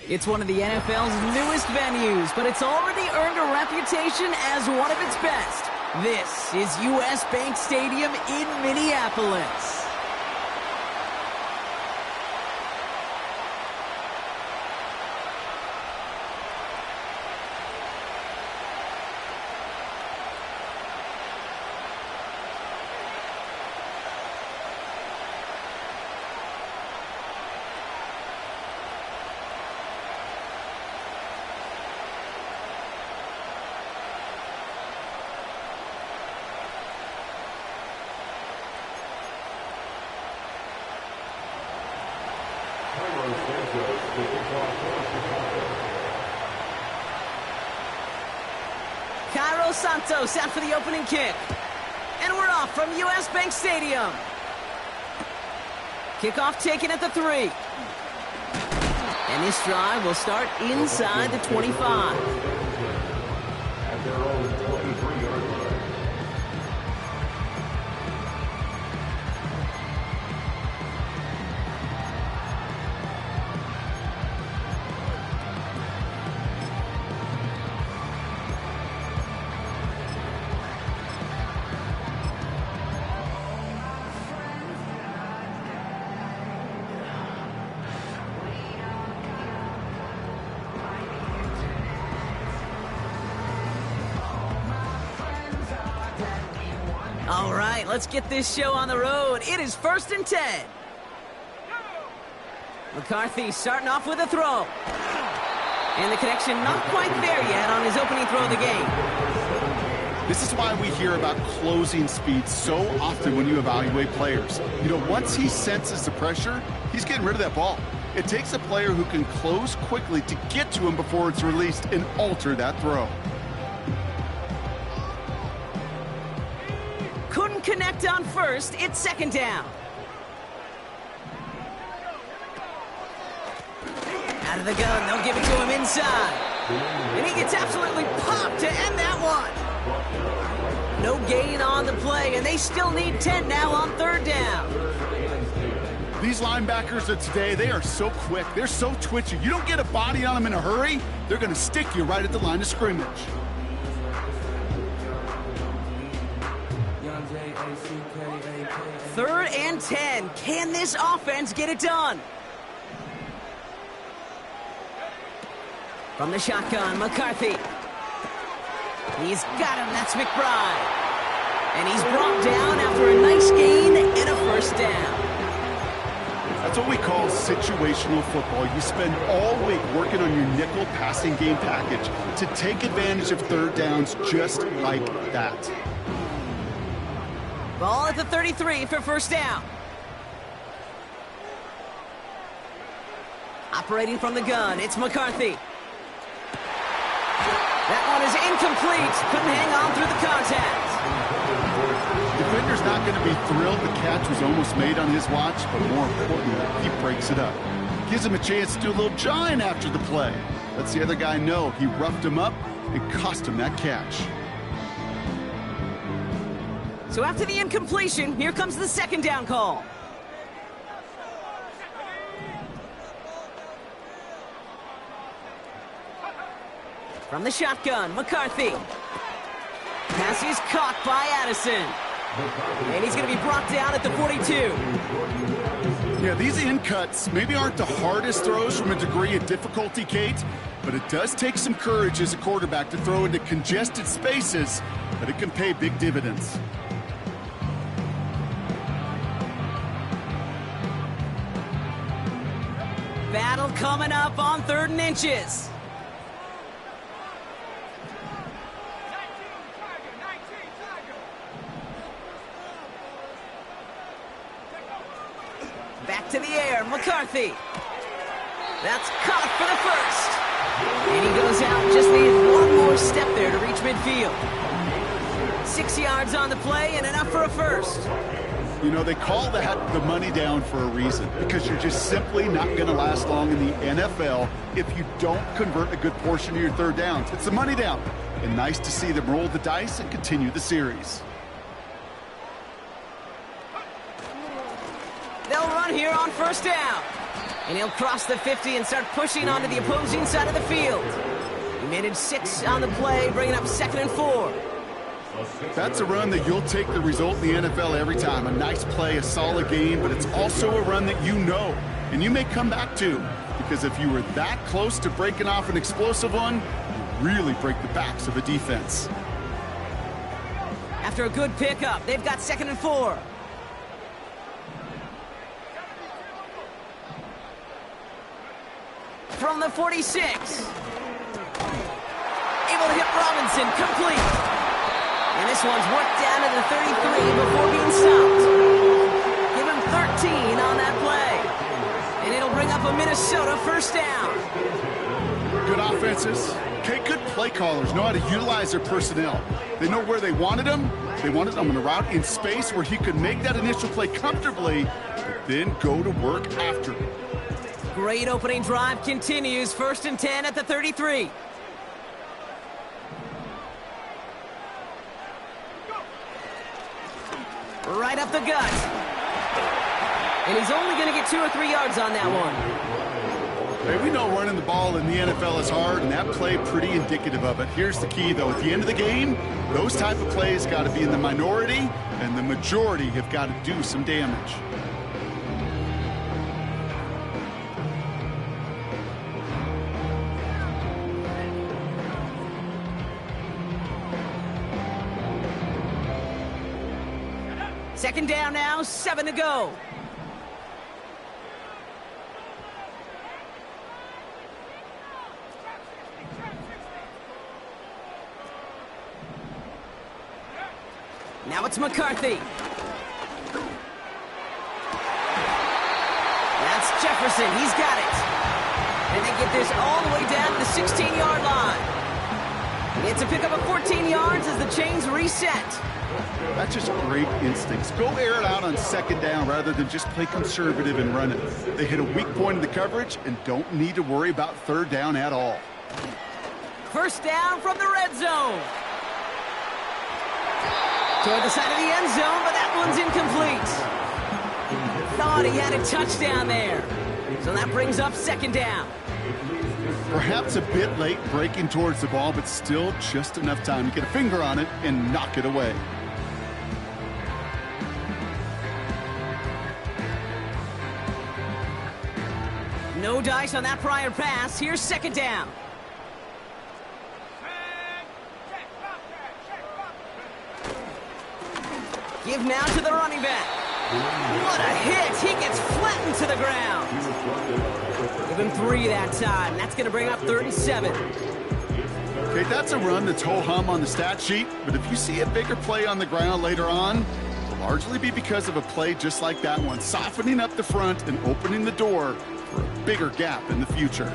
It's one of the NFL's newest venues, but it's already earned a reputation as one of its best. This is US Bank Stadium in Minneapolis. Cairo Santos out for the opening kick. And we're off from US Bank Stadium. Kickoff taken at the 3. And this drive will start inside the 25. At their own 23-yard line. All right, let's get this show on the road. It is 1st and 10. McCarthy starting off with a throw. And the connection not quite there yet on his opening throw of the game. This is why we hear about closing speed so often when you evaluate players. You know, once he senses the pressure, he's getting rid of that ball. It takes a player who can close quickly to get to him before it's released and alter that throw. Couldn't connect on first. It's 2nd down. Out of the gun, they'll give it to him inside. And he gets absolutely popped to end that one. No gain on the play, and they still need 10 now on 3rd down. These linebackers of today, they are so quick. They're so twitchy. You don't get a body on them in a hurry, they're going to stick you right at the line of scrimmage. 3rd and 10. Can this offense get it done? From the shotgun, McCarthy. He's got him. That's McBride. And he's brought down after a nice gain and a 1st down. That's what we call situational football. You spend all week working on your nickel passing game package to take advantage of 3rd downs just like that. Ball at the 33 for 1st down. Operating from the gun, it's McCarthy. That one is incomplete. Couldn't hang on through the contact. Defender's not going to be thrilled the catch was almost made on his watch, but more importantly, he breaks it up. Gives him a chance to do a little jawing after the play. Lets the other guy know he roughed him up and cost him that catch. So after the incompletion, here comes the 2nd down call. From the shotgun, McCarthy. Pass is caught by Addison. And he's going to be brought down at the 42. Yeah, these in cuts maybe aren't the hardest throws from a degree of difficulty, Kate, but it does take some courage as a quarterback to throw into congested spaces, but it can pay big dividends. Battle coming up on 3rd and inches. Back to the air, McCarthy. That's caught for the 1st. And he goes out, just needed one more step there to reach midfield. 6 yards on the play and enough for a 1st. You know, they call that the money down for a reason, because you're just simply not going to last long in the NFL if you don't convert a good portion of your 3rd downs. It's the money down. And nice to see them roll the dice and continue the series. They'll run here on 1st down. And he'll cross the 50 and start pushing onto the opposing side of the field. He made it 6 on the play, bringing up 2nd and 4. That's a run that you'll take the result in the NFL every time. A nice play, a solid game, but it's also a run that you know, and you may come back to, because if you were that close to breaking off an explosive one, you really break the backs of a defense. After a good pickup, they've got 2nd and 4. From the 46. Able to hit Robinson, complete. And this one's worked down to the 33 before being stopped. Give him 13 on that play. And it'll bring up a Minnesota first down. Good offenses. Okay, good play callers know how to utilize their personnel. They know where they wanted them. They wanted them on a route in space where he could make that initial play comfortably, but then go to work after. Great opening drive continues. 1st and 10 at the 33. Right up the gut. And he's only going to get 2 or 3 yards on that one. Hey, we know running the ball in the NFL is hard, and that play pretty indicative of it. Here's the key, though. At the end of the game, those type of plays got to be in the minority, and the majority have got to do some damage. Second down now, 7 to go. Now it's McCarthy. That's Jefferson. He's got it. And they get this all the way down to the 16-yard line. It's a pickup of 14 yards as the chains reset. That's just great instincts. Go air it out on 2nd down rather than just play conservative and run it. They hit a weak point in the coverage and don't need to worry about 3rd down at all. First down from the red zone. Toward the side of the end zone, but that one's incomplete. Thought he had a touchdown there. So that brings up 2nd down. Perhaps a bit late breaking towards the ball, but still just enough time to get a finger on it and knock it away. No dice on that prior pass. Here's 2nd down. Give now to the running back. What a hit. He gets flattened to the ground. Give him 3 that time. That's going to bring up 3rd and 7. Okay, that's a run that's ho-hum on the stat sheet, but if you see a bigger play on the ground later on, it'll largely be because of a play just like that one, softening up the front and opening the door for a bigger gap in the future.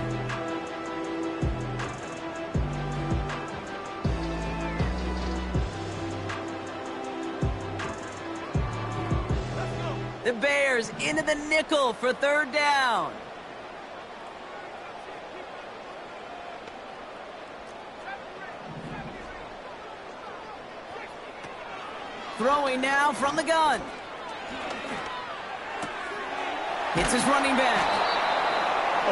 The Bears into the nickel for 3rd down. Throwing now from the gun. Hits his running back.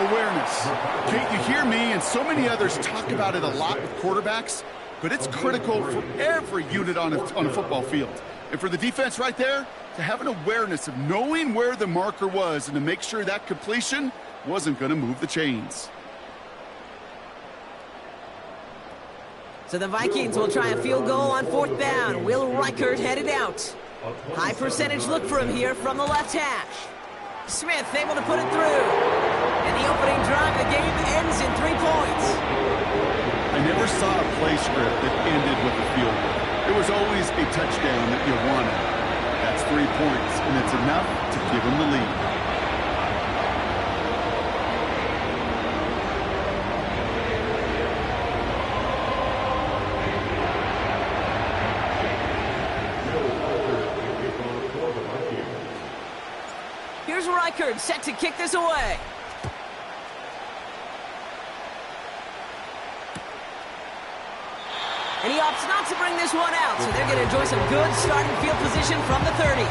Awareness. Kate, you hear me and so many others talk about it a lot with quarterbacks, but it's critical for every unit on a football field. And for the defense right there, to have an awareness of knowing where the marker was and to make sure that completion wasn't going to move the chains. So the Vikings will try a field goal on 4th down. Will Reichert headed out. High percentage look for him here from the left hash. Smith able to put it through. And the opening drive of the game ends in 3 points. I never saw a play script that ended with a field goal. It was always a touchdown that you wanted. That's 3 points, and it's enough to give them the lead. Here's Reichert set to kick this away. And he opts not to bring this one out, so they're going to enjoy some good starting field position from the 30.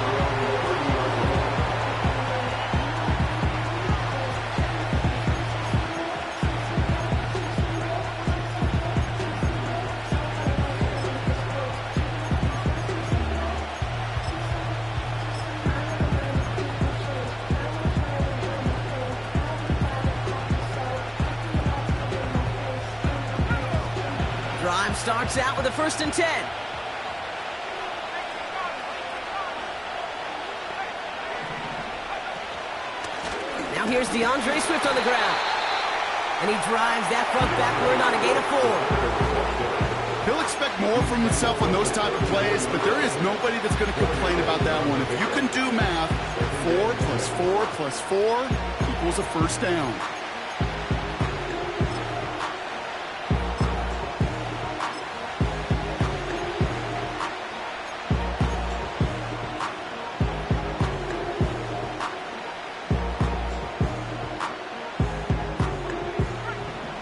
starts out with a 1st and 10. Now here's DeAndre Swift on the ground. And he drives that front backward on a gain of 4. He'll expect more from himself on those type of plays, but there is nobody that's going to complain about that one. If you can do math, 4 plus 4 plus 4 equals a 1st down.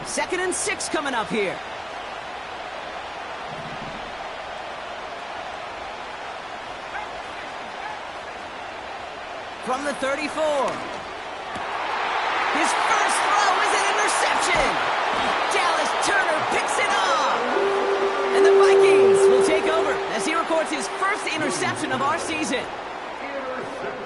Second and 6 coming up here. From the 34. His first throw is an interception. Dallas Turner picks it off. And the Vikings will take over as he records his first interception of our season.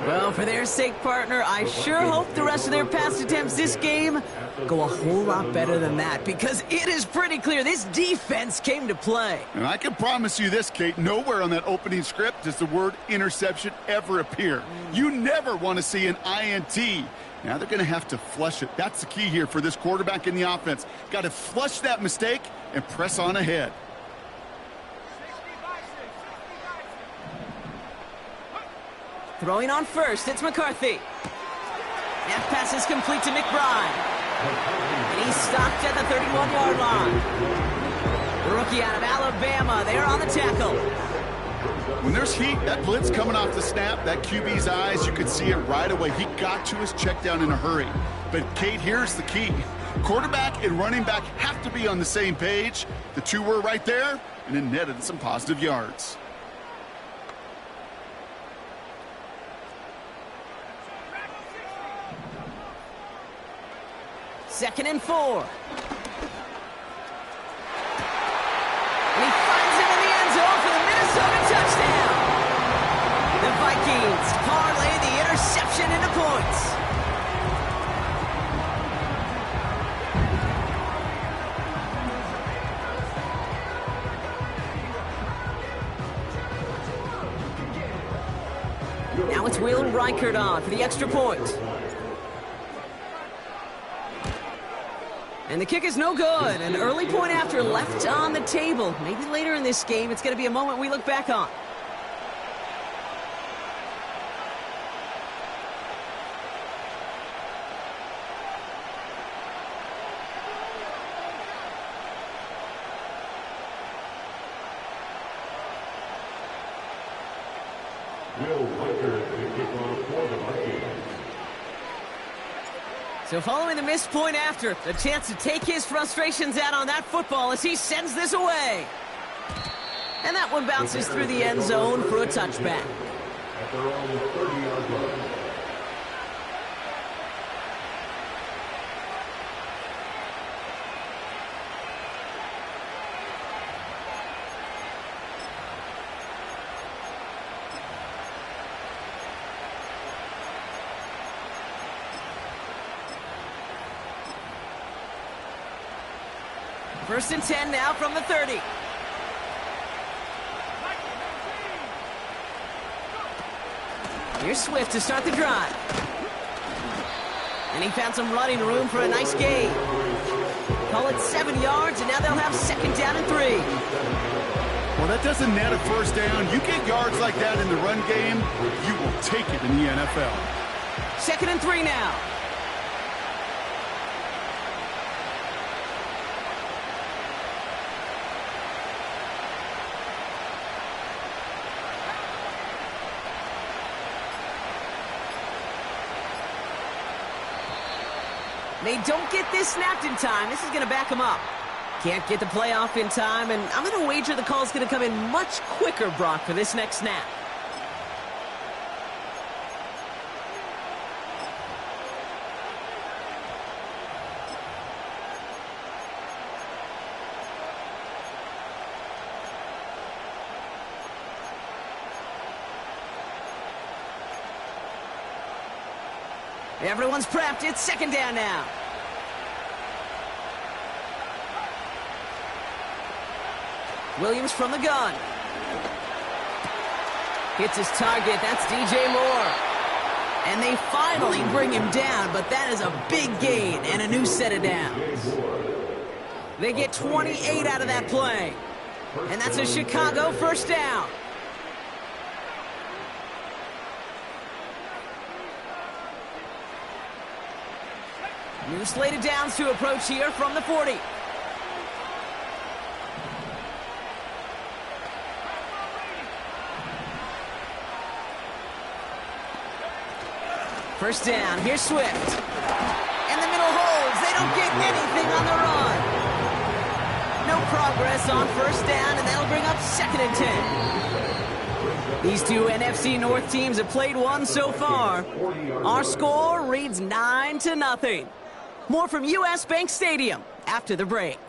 Well, for their sake, partner, I sure hope the rest of their pass attempts this game go a whole lot better than that, because it is pretty clear this defense came to play. And I can promise you this, Kate, nowhere on that opening script does the word interception ever appear. You never want to see an INT. Now they're going to have to flush it. That's the key here for this quarterback in the offense. Got to flush that mistake and press on ahead. Throwing on first, it's McCarthy. That pass is complete to McBride. And he's stopped at the 31-yard line. The rookie out of Alabama, they're on the tackle. When there's heat, that blitz coming off the snap, that QB's eyes, you could see it right away. He got to his check down in a hurry. But, Kate, here's the key. Quarterback and running back have to be on the same page. The two were right there, and it netted some positive yards. Second and 4. And he finds him in the end zone for the Minnesota touchdown. The Vikings parlay the interception into points. Now it's Will Reichert on for the extra point. And the kick is no good. An early point after left on the table. Maybe later in this game, it's going to be a moment we look back on. Will Reichert, the kickoff for the Vikings. So following the missed point after, a chance to take his frustrations out on that football as he sends this away. And that one bounces through the end zone for a touchback. At their own 30-yard line. First and 10 now from the 30. Here's Swift to start the drive. And he found some running room for a nice gain. Call it 7 yards, and now they'll have second down and 3. Well, that doesn't net a first down. You get yards like that in the run game, you will take it in the NFL. Second and 3 now. They don't get this snapped in time. This is going to back them up. Can't get the play off in time, and I'm going to wager the call's going to come in much quicker, Brock, for this next snap. Everyone's prepped. It's second down now. Williams from the gun. Hits his target. That's DJ Moore. And they finally bring him down, but that is a big gain and a new set of downs. They get 28 out of that play. And that's a Chicago first down. New slated downs to approach here from the 40. First down, here's Swift. And the middle holds. They don't get anything on the run. No progress on first down, and that'll bring up 2nd and 10. These two NFC North teams have played one so far. Our score reads 9-0. More from US Bank Stadium after the break.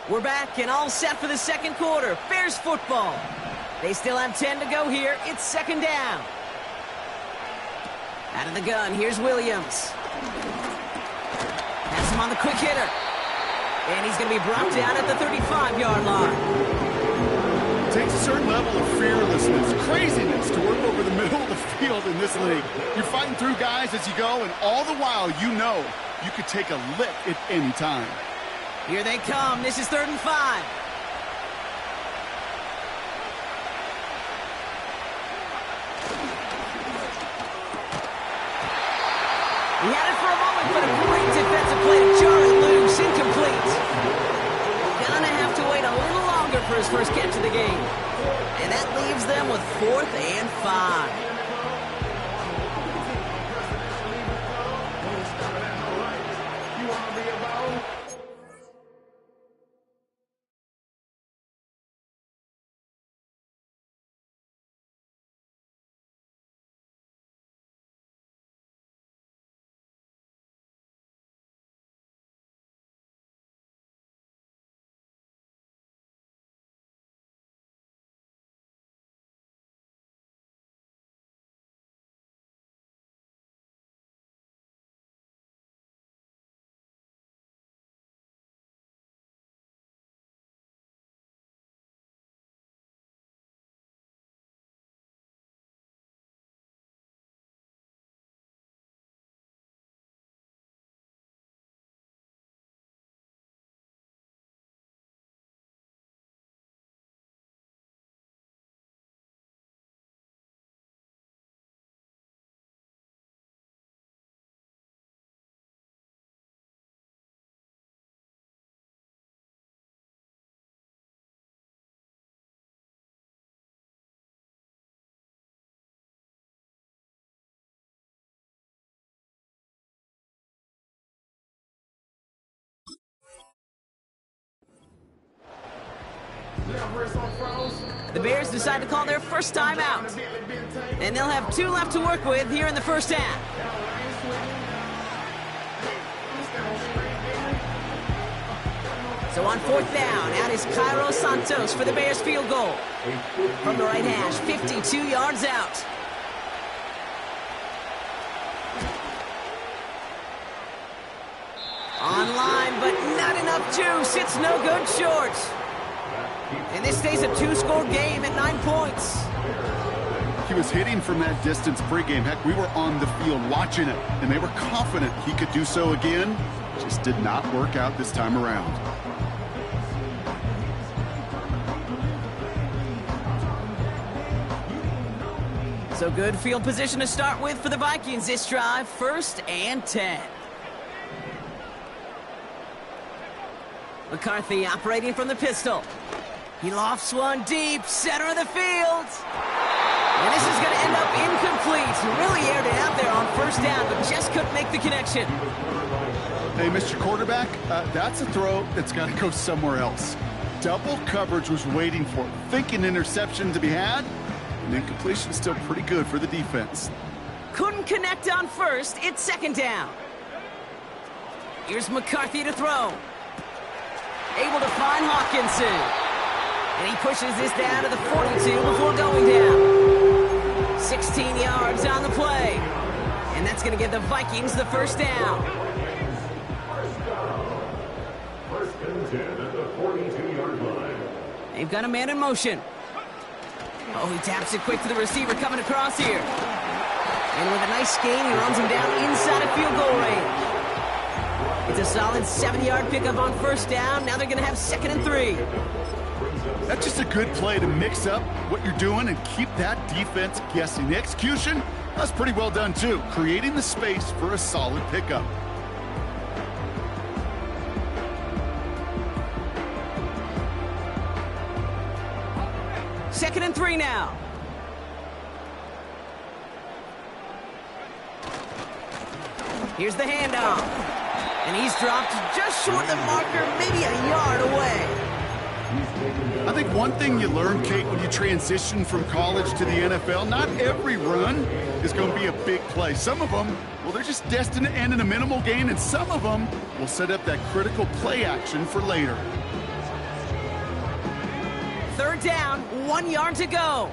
We're back and all set for the second quarter. Bears football. They still have 10 to go here. It's 2nd down. Out of the gun, here's Williams. Has him on the quick hitter. And he's going to be brought down at the 35-yard line. It takes a certain level of fearlessness, craziness to work over the middle of the field in this league. You're fighting through guys as you go, and all the while you know you could take a lick at any time. Here they come. This is 3rd and 5. He had it for a moment, but a great defensive play to jar it loose. Incomplete. Gonna have to wait a little longer for his first catch of the game. And that leaves them with 4th and 5. The Bears decide to call their first time out. And they'll have 2 left to work with here in the first half. So on 4th down, out is Cairo Santos for the Bears field goal. From the right hash, 52 yards out. Online, but not enough juice. It's no good short. And this stays a 2-score game at 9 points. He was hitting from that distance pregame. Heck, we were on the field watching it, and they were confident he could do so again. Just did not work out this time around. So good field position to start with for the Vikings this drive. 1st and 10. McCarthy operating from the pistol. He lofts one deep, center of the field. And this is going to end up incomplete. He really aired it out there on first down, but just couldn't make the connection. Hey, Mr. Quarterback, that's a throw that's got to go somewhere else. Double coverage was waiting for it. Thinking interception to be had, and incompletion still pretty good for the defense. Couldn't connect on first. It's second down. Here's McCarthy to throw. Able to find Hawkinson. And he pushes this down to the 42 before going down. 16 yards on the play. And that's going to give the Vikings the first down. First and 10 at the 42-yard line. They've got a man in motion. Oh, he taps it quick to the receiver coming across here. And with a nice gain, he runs him down inside of field goal range. It's a solid 7-yard pickup on first down. Now they're going to have 2nd and 3. That's just a good play to mix up what you're doing and keep that defense guessing. The execution, that's pretty well done too, creating the space for a solid pickup. Second and 3 now. Here's the handoff. And he's dropped just short of the marker, maybe a yard away. I think one thing you learn, Kate, when you transition from college to the NFL, not every run is going to be a big play. Some of them, well, they're just destined to end in a minimal gain, and some of them will set up that critical play action for later. Third down, 1 yard to go.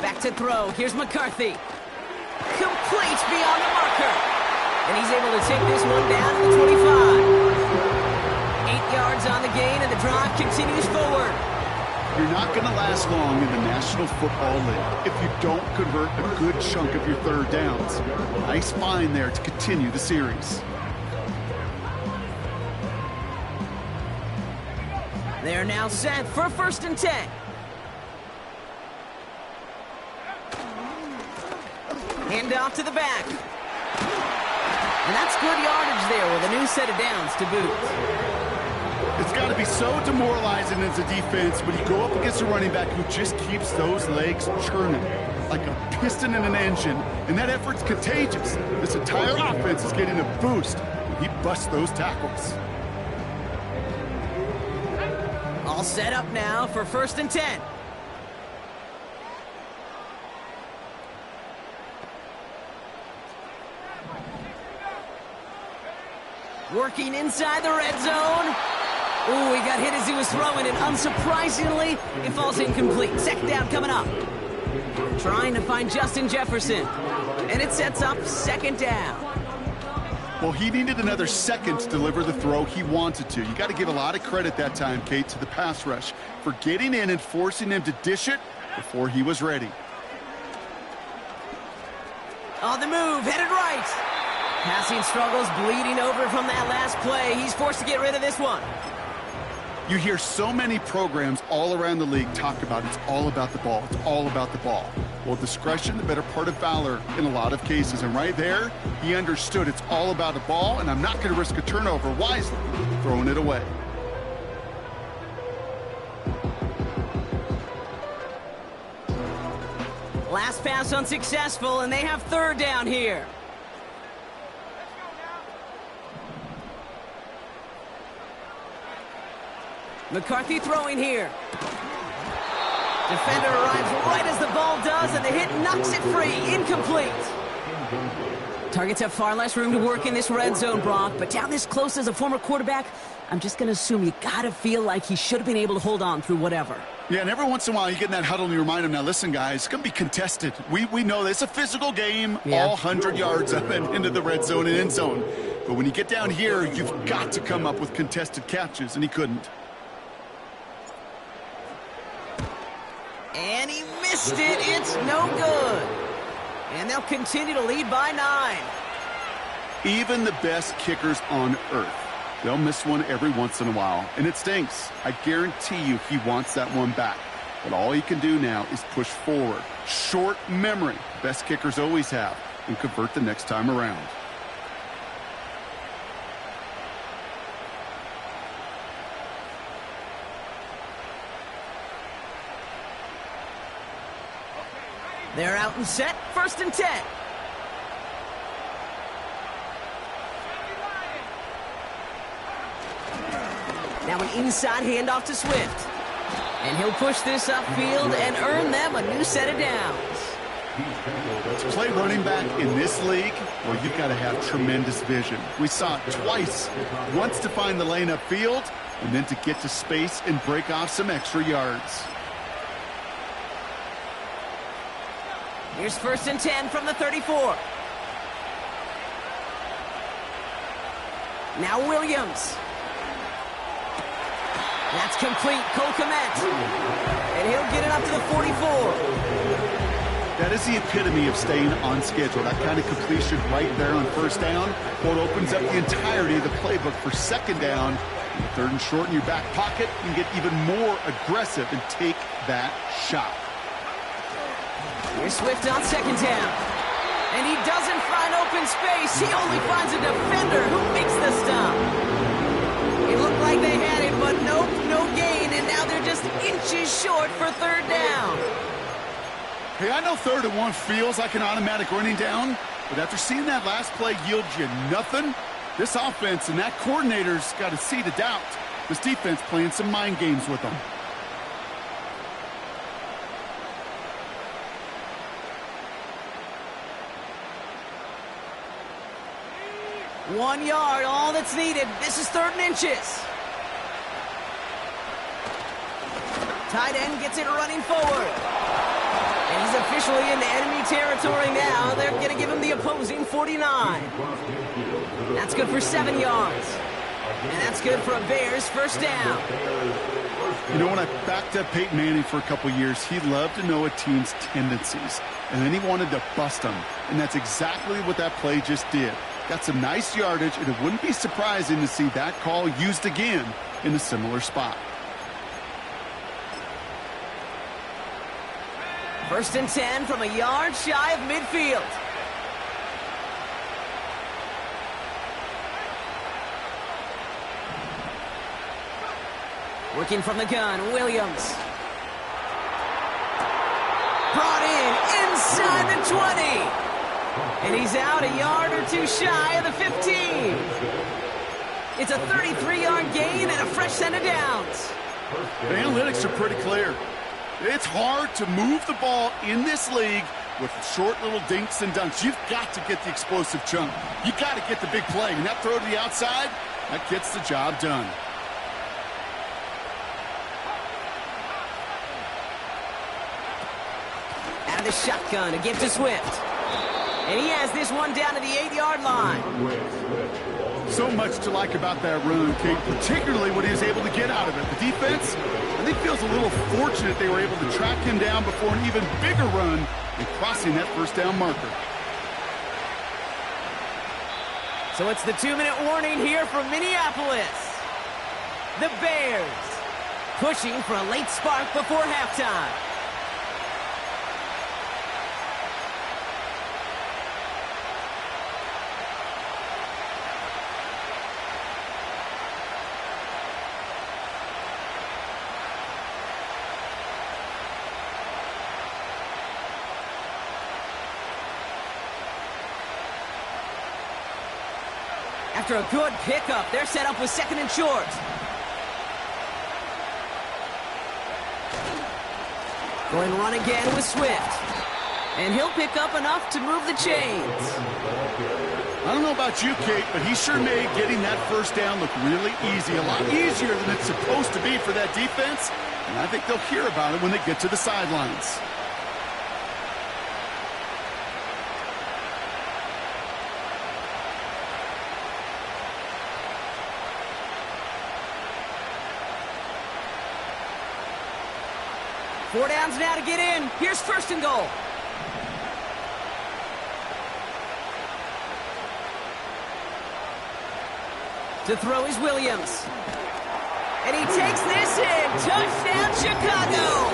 Back to throw. Here's McCarthy. Complete beyond the marker. And he's able to take this one down to the 25. 8 yards on the gain, and the drive continues forward. You're not going to last long in the National Football League if you don't convert a good chunk of your third downs. Nice find there to continue the series. They're now set for 1st and 10. Hand off to the back. And that's good yardage there with a new set of downs to boot. It's got to be so demoralizing as a defense when you go up against a running back who just keeps those legs churning like a piston in an engine, and that effort's contagious. This entire offense is getting a boost when he busts those tackles. All set up now for 1st and 10. Working inside the red zone. Ooh, he got hit as he was throwing, and unsurprisingly, it falls incomplete. 2nd down coming up. Trying to find Justin Jefferson. And it sets up 2nd down. Well, he needed another second to deliver the throw he wanted to. You got to give a lot of credit that time, Kate, to the pass rush for getting in and forcing him to dish it before he was ready. On the move, headed right. Passing struggles bleeding over from that last play. He's forced to get rid of this one. You hear so many programs all around the league talk about it's all about the ball. It's all about the ball. Well, discretion, the better part of valor in a lot of cases. And right there, he understood it's all about the ball, and I'm not going to risk a turnover wisely, throwing it away. Last pass unsuccessful, and they have 3rd down here. McCarthy throwing here. Defender arrives right as the ball does, and the hit knocks it free. Incomplete. Targets have far less room to work in this red zone, Brock, but down this close as a former quarterback, I'm just going to assume you got to feel like he should have been able to hold on through whatever. Yeah, and every once in a while you get in that huddle and you remind him, now listen, guys, it's going to be contested. We know this. It's a physical game, all 100 yards up and into the red zone and end zone. But when you get down here, you've got to come up with contested catches, and he couldn't. And he missed it. It's no good. And they'll continue to lead by 9. Even the best kickers on earth, they'll miss one every once in a while, and it stinks. I guarantee you he wants that one back. But all he can do now is push forward. Short memory, best kickers always have, and convert the next time around. They're out and set, 1st and 10. Now an inside handoff to Swift. And he'll push this upfield and earn them a new set of downs. To play running back in this league, well, you've got to have tremendous vision. We saw it twice. Once to find the lane upfield, and then to get to space and break off some extra yards. Here's 1st and 10 from the 34. Now Williams. That's complete. Cole Kmet. And he'll get it up to the 44. That is the epitome of staying on schedule. That kind of completion right there on 1st down. What opens up the entirety of the playbook for 2nd down. 3rd and short in your back pocket. You can get even more aggressive and take that shot. Here's Swift on 2nd down. And he doesn't find open space. He only finds a defender who makes the stop. It looked like they had him, but nope, no gain. And now they're just inches short for 3rd down. Hey, I know 3rd and 1 feels like an automatic running down, but after seeing that last play yield you nothing, this offense and that coordinator's got a seed of doubt. This defense playing some mind games with them. One yard, all that's needed. This is 3rd and inches. Tight end gets it running forward. And he's officially in enemy territory now. They're going to give him the opposing 49. That's good for 7 yards. And that's good for a Bears 1st down. You know, when I backed up Peyton Manning for a couple years, he loved to know a team's tendencies. And then he wanted to bust them. And that's exactly what that play just did. Got some nice yardage, and it wouldn't be surprising to see that call used again in a similar spot. 1st and 10 from a yard shy of midfield. Working from the gun, Williams. Brought in inside the 20. And he's out a yard or two shy of the 15. It's a 33-yard gain and a fresh set of downs. The analytics are pretty clear. It's hard to move the ball in this league with short little dinks and dunks. You've got to get the explosive chunk. You've got to get the big play. And that throw to the outside, that gets the job done. Out of the shotgun, a give to Swift. And he has this one down to the 8-yard line. So much to like about that run, Kate, particularly what he was able to get out of it. The defense, I think, feels a little fortunate they were able to track him down before an even bigger run and crossing that 1st down marker. So it's the 2-minute warning here from Minneapolis. The Bears pushing for a late spark before halftime. After a good pickup, they're set up with 2nd and short. Going run again with Swift. And he'll pick up enough to move the chains. I don't know about you, Kate, but he sure made getting that 1st down look really easy. A lot easier than it's supposed to be for that defense. And I think they'll hear about it when they get to the sidelines. Four downs now to get in. Here's 1st and goal. To throw is Williams. And he takes this in. Touchdown, Chicago.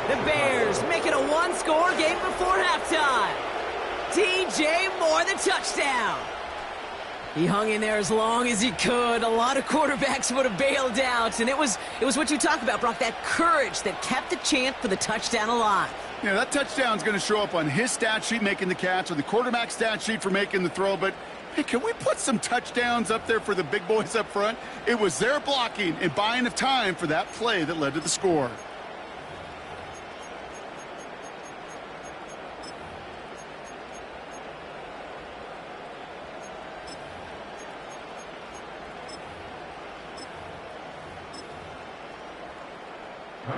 The Bears make it a 1-score game before halftime. DJ Moore, the touchdown. He hung in there as long as he could. A lot of quarterbacks would have bailed out. And it was what you talk about, Brock, that courage that kept the chant for the touchdown alive. Yeah, that touchdown's going to show up on his stat sheet making the catch, or the quarterback stat sheet for making the throw, but hey, can we put some touchdowns up there for the big boys up front? It was their blocking and buying of time for that play that led to the score.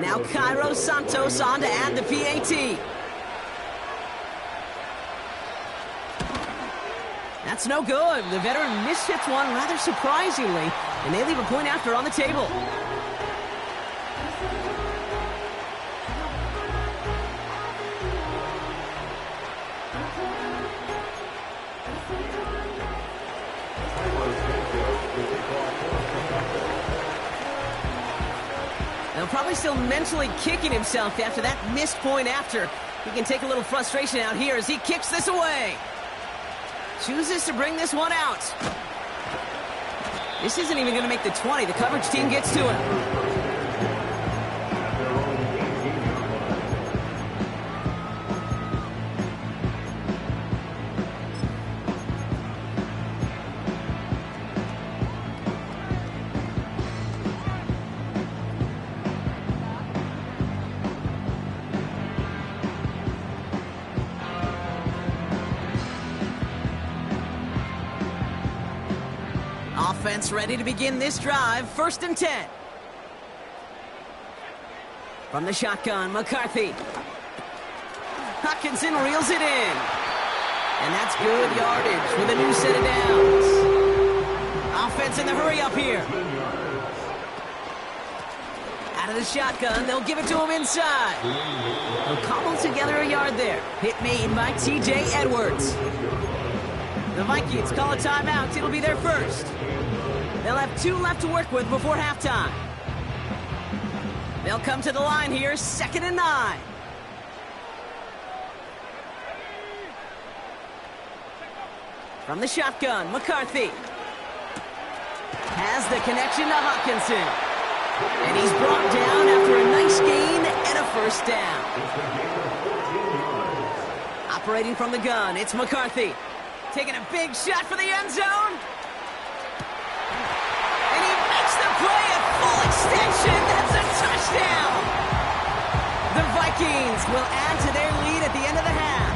Now Cairo Santos on to add the PAT. That's no good. The veteran mishits one rather surprisingly, and they leave a point after on the table. Now probably still mentally kicking himself after that missed point after. He can take a little frustration out here as he kicks this away. Chooses to bring this one out. This isn't even going to make the 20. The coverage team gets to it. Offense ready to begin this drive. 1st and 10. From the shotgun, McCarthy. Hockenson reels it in. And that's good yardage with a new set of downs. Offense in the hurry up here. Out of the shotgun, they'll give it to him inside. They'll cobble together a yard there. Hit made by T.J. Edwards. The Vikings call a timeout. It'll be their first. They'll have 2 left to work with before halftime. They'll come to the line here, 2nd and 9. From the shotgun, McCarthy has the connection to Hockenson. And he's brought down after a nice gain and a 1st down. Operating from the gun, it's McCarthy. Taking a big shot for the end zone. And he makes the play at full extension. That's a touchdown. The Vikings will add to their lead at the end of the half.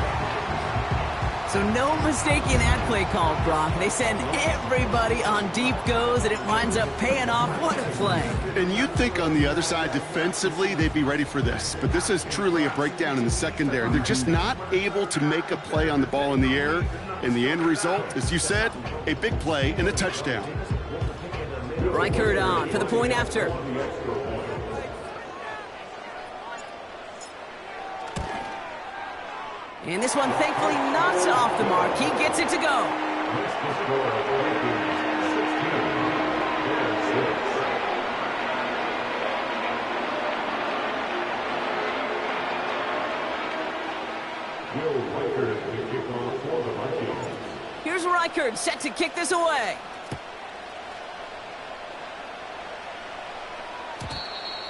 So no mistaking that play call, Brock. They send everybody on deep goes, and it winds up paying off. What a play. And you'd think on the other side defensively they'd be ready for this. But this is truly a breakdown in the secondary. They're just not able to make a play on the ball in the air. And the end result, as you said, a big play and a touchdown. Reichert on for the point after. And this one thankfully not off the mark. He gets it to go. Here's Reichert set to kick this away.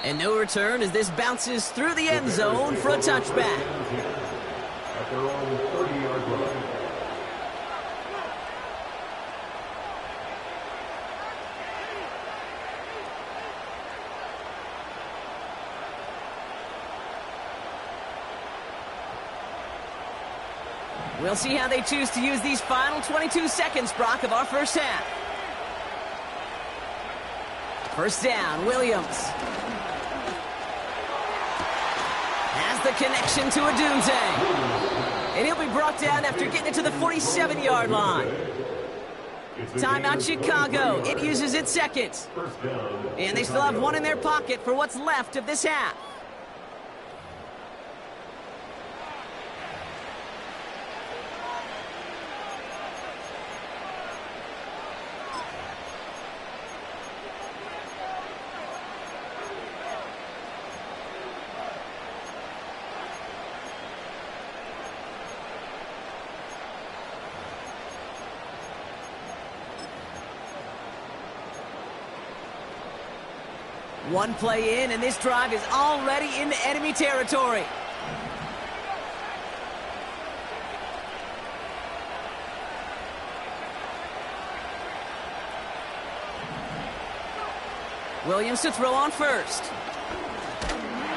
And no return as this bounces through the end zone for a touchback. At their own 30-yard line. We'll see how they choose to use these final 22 seconds, Brock, of our first half. 1st down, Williams. Has the connection to Odunze. And he'll be brought down after getting it to the 47-yard line. Timeout Chicago. It uses its 2nd. And they still have 1 in their pocket for what's left of this half. One play in, and this drive is already into enemy territory. Williams to throw on first.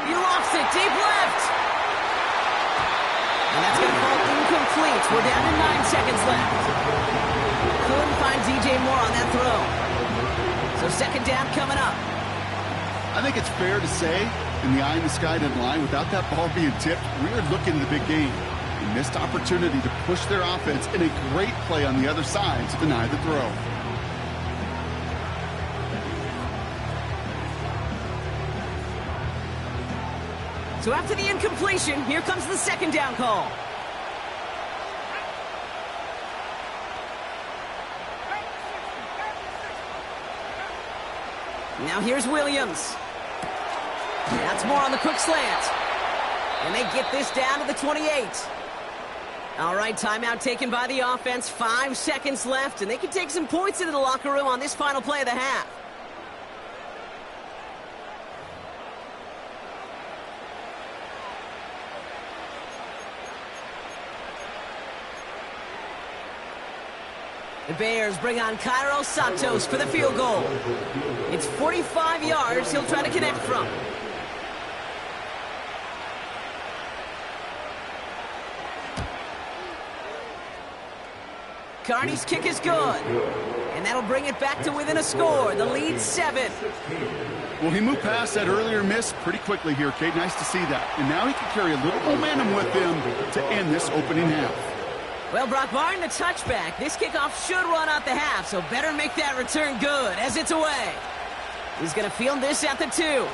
He lofts it deep left. And that's going to fall incomplete. We're down to 9 seconds left. Couldn't find DJ Moore on that throw. So second down coming up. I think it's fair to say, in the eye in the sky deadline, without that ball being tipped, we are looking at a big game. A missed opportunity to push their offense and a great play on the other side to deny the throw. So after the incompletion, here comes the second down call. Now here's Williams. That's more on the quick slant. And they get this down to the 28. All right, timeout taken by the offense. 5 seconds left, and they can take some points into the locker room on this final play of the half. The Bears bring on Cairo Santos for the field goal. It's 45 yards he'll try to connect from. Carney's kick is good. And that'll bring it back to within a score. The lead's 7. Well, he moved past that earlier miss pretty quickly here, Kate. Nice to see that. And now he can carry a little momentum with him to end this opening half. Well, Brock, barring the touchback, this kickoff should run out the half, so better make that return good as it's away. He's going to field this at the 2.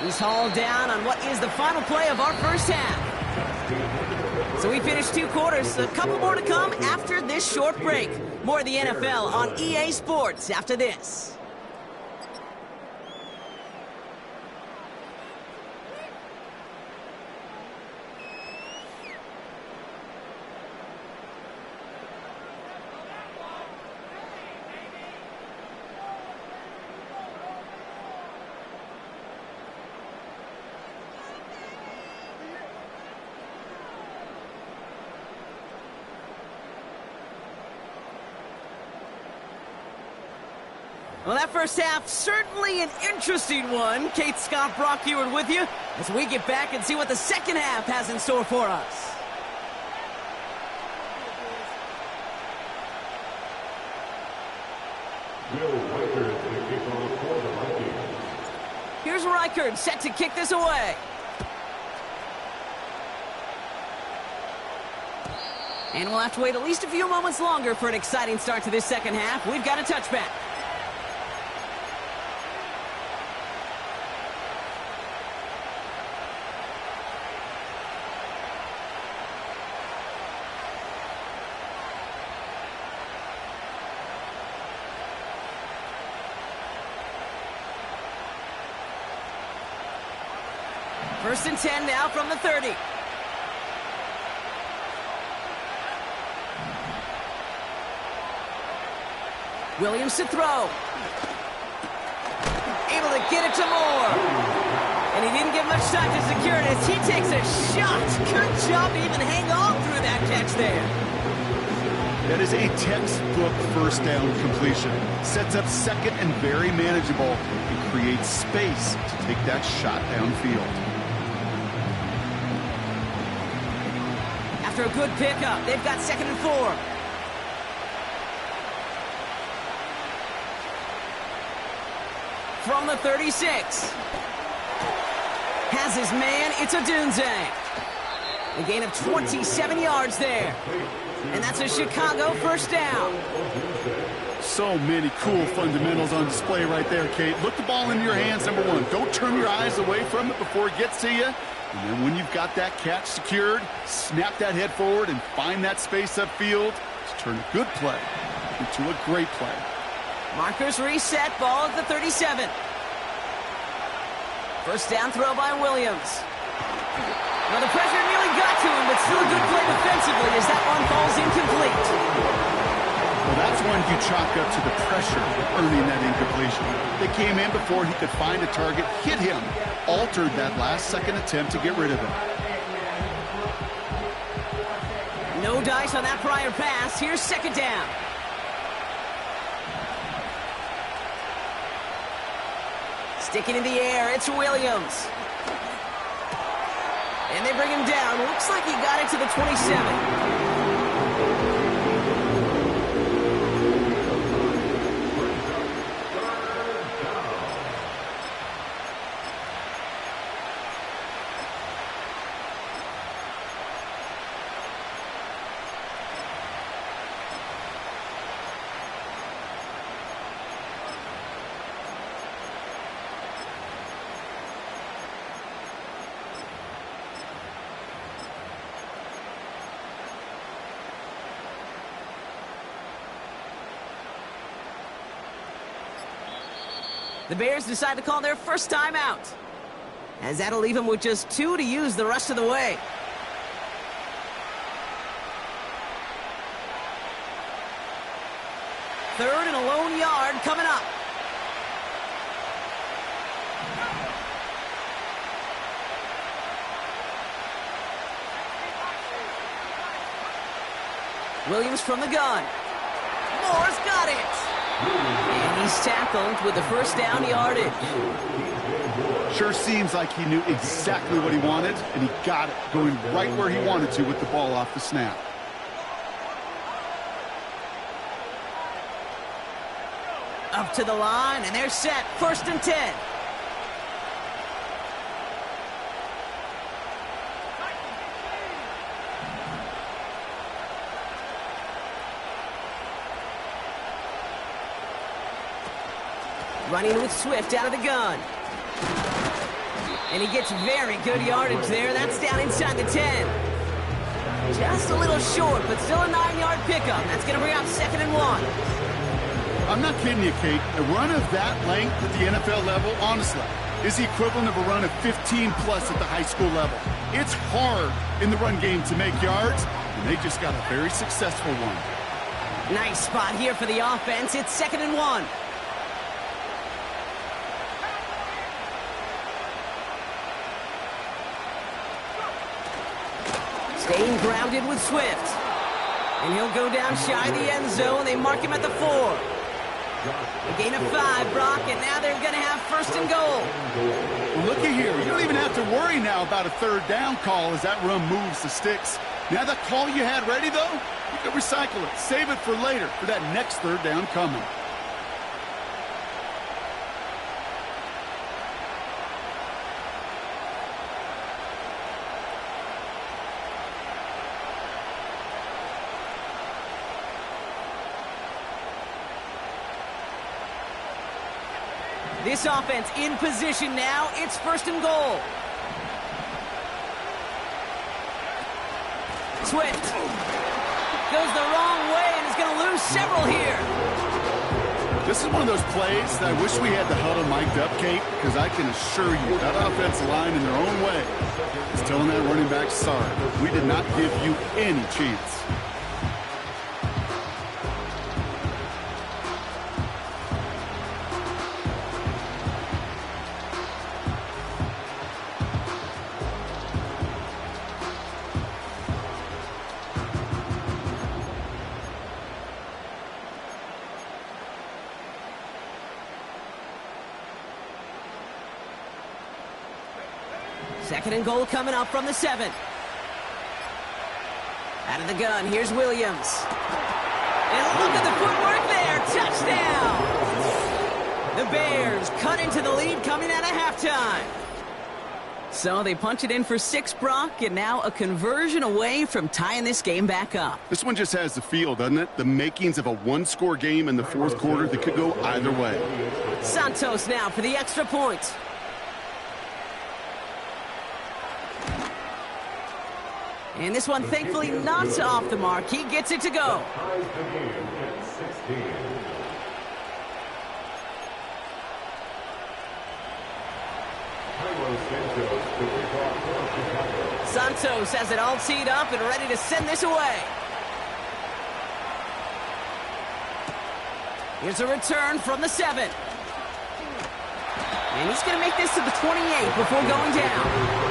He's hauled down on what is the final play of our first half. So we finished 2 quarters, a couple more to come after this short break. More of the NFL on EA Sports after this. Well, that first half, certainly an interesting one. Kate, Scott, Brock Huard with you as we get back and see what the second half has in store for us. Here's Reichard set to kick this away. And we'll have to wait at least a few moments longer for an exciting start to this second half. We've got a touchback. First and 10 now from the 30. Williams to throw. Able to get it to Moore. And he didn't get much time to secure it as he takes a shot. Good job to even hang on through that catch there. That is a textbook first down completion. Sets up second and very manageable and creates space to take that shot downfield. After a good pickup, they've got 2nd and 4. From the 36. Has his man, it's Odunze. A gain of 27 yards there. And that's a Chicago first down. So many cool fundamentals on display right there, Kate. Look the ball into your hands, number 1. Don't turn your eyes away from it before it gets to you. And then when you've got that catch secured, snap that head forward and find that space upfield to turn a good play into a great play. Markers reset, ball at the 37. First down throw by Williams. Now the pressure nearly got to him, but still a good play defensively as that one falls incomplete. Well, that's one you chalk up to the pressure of earning that incompletion. They came in before he could find a target, hit him, altered that last-second attempt to get rid of him. No dice on that prior pass. Here's second down. Sticking in the air, it's Williams. And they bring him down. Looks like he got it to the 27. The Bears decide to call their first time out, as that'll leave them with just 2 to use the rest of the way. Third and a lone yard coming up. Williams from the gun. Moore's got it. And he's tackled with the first down yardage. Sure seems like he knew exactly what he wanted, and he got it, going right where he wanted to with the ball off the snap. Up to the line, and they're set. 1st and 10. Running with Swift out of the gun. And he gets very good yardage there. That's down inside the 10. Just a little short, but still a 9-yard pickup. That's going to bring up 2nd and 1. I'm not kidding you, Kate. A run of that length at the NFL level, honestly, is the equivalent of a run of 15-plus at the high school level. It's hard in the run game to make yards, and they just got a very successful one. Nice spot here for the offense. It's 2nd and 1. Staying grounded with Swift. And he'll go down shy of the end zone. They mark him at the 4. A gain of 5, Brock, and now they're going to have 1st and goal. Well, looky here. You don't even have to worry now about a 3rd down call as that run moves the sticks. Now that call you had ready, though, you can recycle it. Save it for later for that next 3rd down coming. This offense in position now. It's 1st and goal. Swift goes the wrong way and is going to lose several here. This is one of those plays that I wish we had the huddle mic'd up, Kate, because I can assure you that offensive line in their own way is telling that running back, sorry, we did not give you any chance. Second and goal coming up from the 7. Out of the gun, here's Williams. And look at the footwork there, touchdown! The Bears cut into the lead coming out of halftime. So they punch it in for 6, Brock, and now a conversion away from tying this game back up. This one just has the feel, doesn't it? The makings of a one-score game in the 4th quarter that could go either way. Santos now for the extra point. And this one, thankfully, not off the mark. He gets it to go. Santos has it all teed up and ready to send this away. Here's a return from the 7. And he's going to make this to the 28 before going down.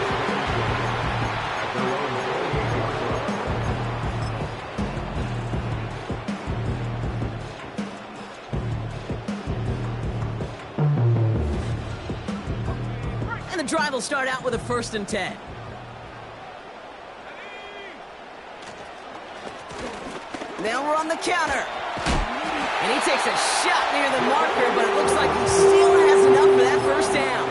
And the drive will start out with a 1st and 10. They'll run the counter. And he takes a shot near the marker, but it looks like he still has enough for that 1st down.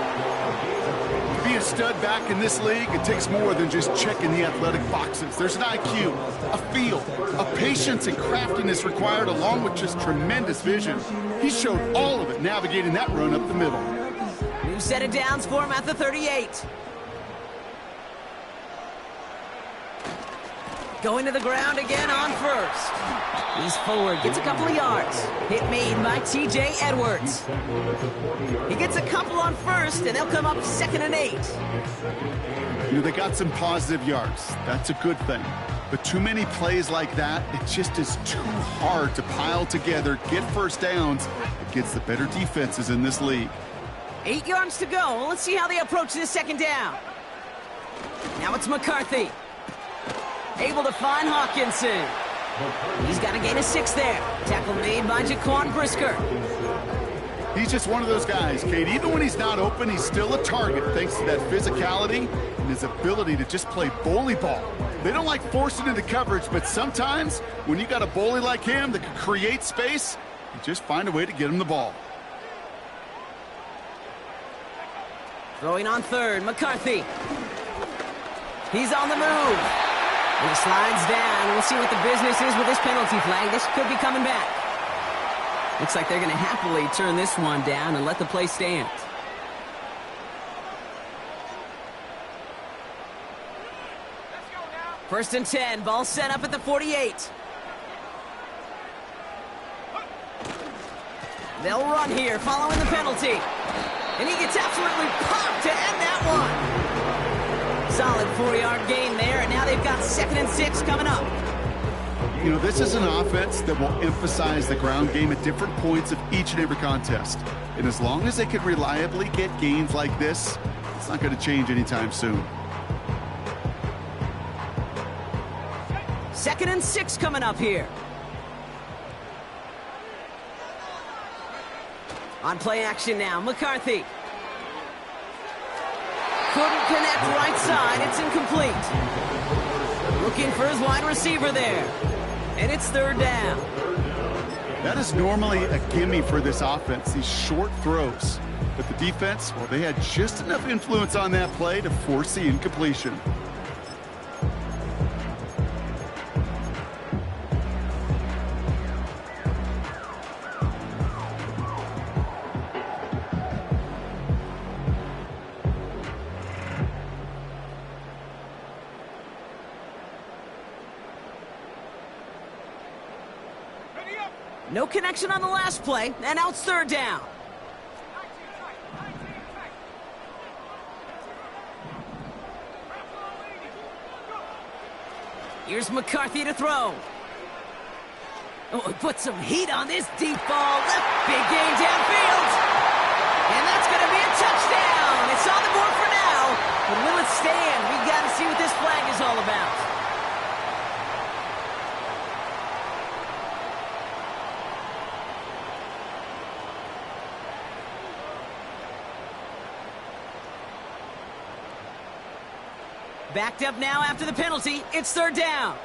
To be a stud back in this league, it takes more than just checking the athletic boxes. There's an IQ, a feel, a patience and craftiness required, along with just tremendous vision. He showed all of it navigating that run up the middle. New set of downs for him at the 38. Going to the ground again on 1st. He's forward, gets a couple of yards. Hit made by T.J. Edwards. He gets a couple on 1st, and they'll come up 2nd and 8. You know, they got some positive yards. That's a good thing. But too many plays like that, it just is too hard to pile together, get 1st downs against the better defenses in this league. 8 yards to go. Let's see how they approach this 2nd down. Now it's McCarthy. Able to find Hawkinson. He's got a gain of 6 there. Tackle made by Jaquan Brisker. He's just one of those guys, Kate. Even when he's not open, he's still a target thanks to that physicality and his ability to just play bully ball. They don't like forcing into coverage, but sometimes when you got a bully like him that can create space, you just find a way to get him the ball. Throwing on 3rd, McCarthy. He's on the move. And he slides down. We'll see what the business is with this penalty flag. This could be coming back. Looks like they're going to happily turn this one down and let the play stand. First and 10. Ball set up at the 48. They'll run here following the penalty. And he gets absolutely popped to end that one. Solid 4-yard gain there, and now they've got 2nd and 6 coming up. You know, this is an offense that will emphasize the ground game at different points of each and every contest. And as long as they can reliably get gains like this, it's not going to change anytime soon. 2nd and 6 coming up here. On play action now, McCarthy. Couldn't connect right side. It's incomplete. Looking for his wide receiver there. And it's 3rd down. That is normally a gimme for this offense, these short throws. But the defense, well, they had just enough influence on that play to force the incompletion. No connection on the last play, and now it's 3rd down. Here's McCarthy to throw. Oh, he put some heat on this deep ball. Left big gain downfield. And that's going to be a touchdown. It's on the board for now. But will it stand? We've got to see what this flag is all about. Backed up now after the penalty. It's 3rd down.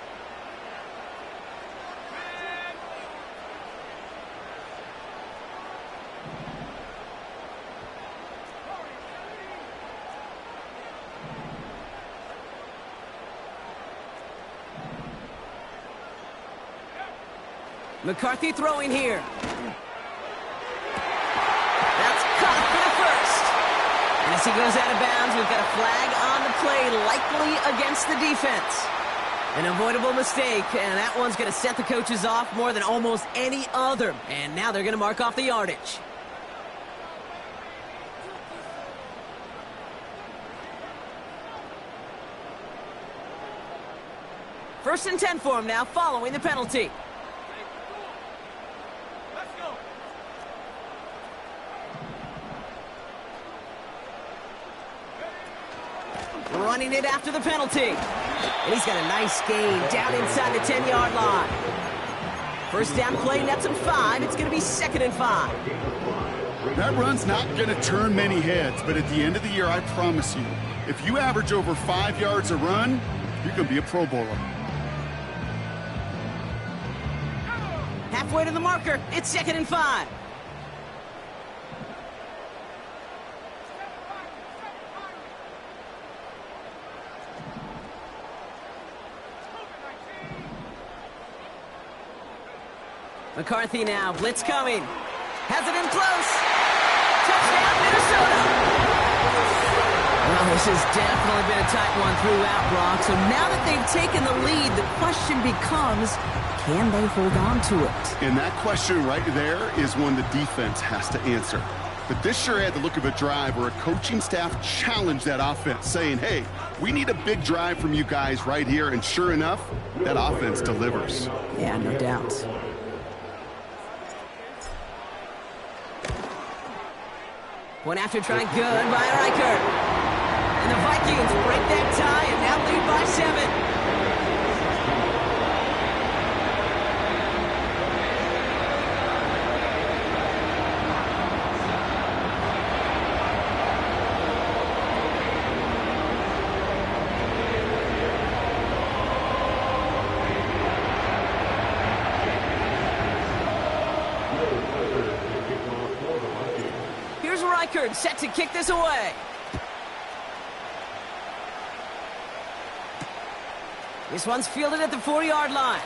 McCarthy throwing here. That's caught for the 1st. And as he goes out of bounds, we've got a flag on the play, likely against the defense. An avoidable mistake, and that one's going to set the coaches off more than almost any other. And now they're going to mark off the yardage. First and 10 for him now, following the penalty. Running it after the penalty. And he's got a nice gain down inside the 10-yard line. First down play, nets him 5. It's going to be 2nd and 5. That run's not going to turn many heads, but at the end of the year, I promise you, if you average over 5 yards a run, you're going to be a Pro Bowler. Halfway to the marker. It's 2nd and 5. McCarthy now. Blitz coming. Has it in close. Touchdown, Minnesota. Well, this has definitely been a tight one throughout, Brock. So now that they've taken the lead, the question becomes, can they hold on to it? And that question right there is one the defense has to answer. But this sure had the look of a drive where a coaching staff challenged that offense, saying, hey, we need a big drive from you guys right here. And sure enough, that offense delivers. Yeah, no doubt. One after try, good by Reichert. And the Vikings break that tie and now lead by 7. Reichert set to kick this away. This one's fielded at the 40-yard line.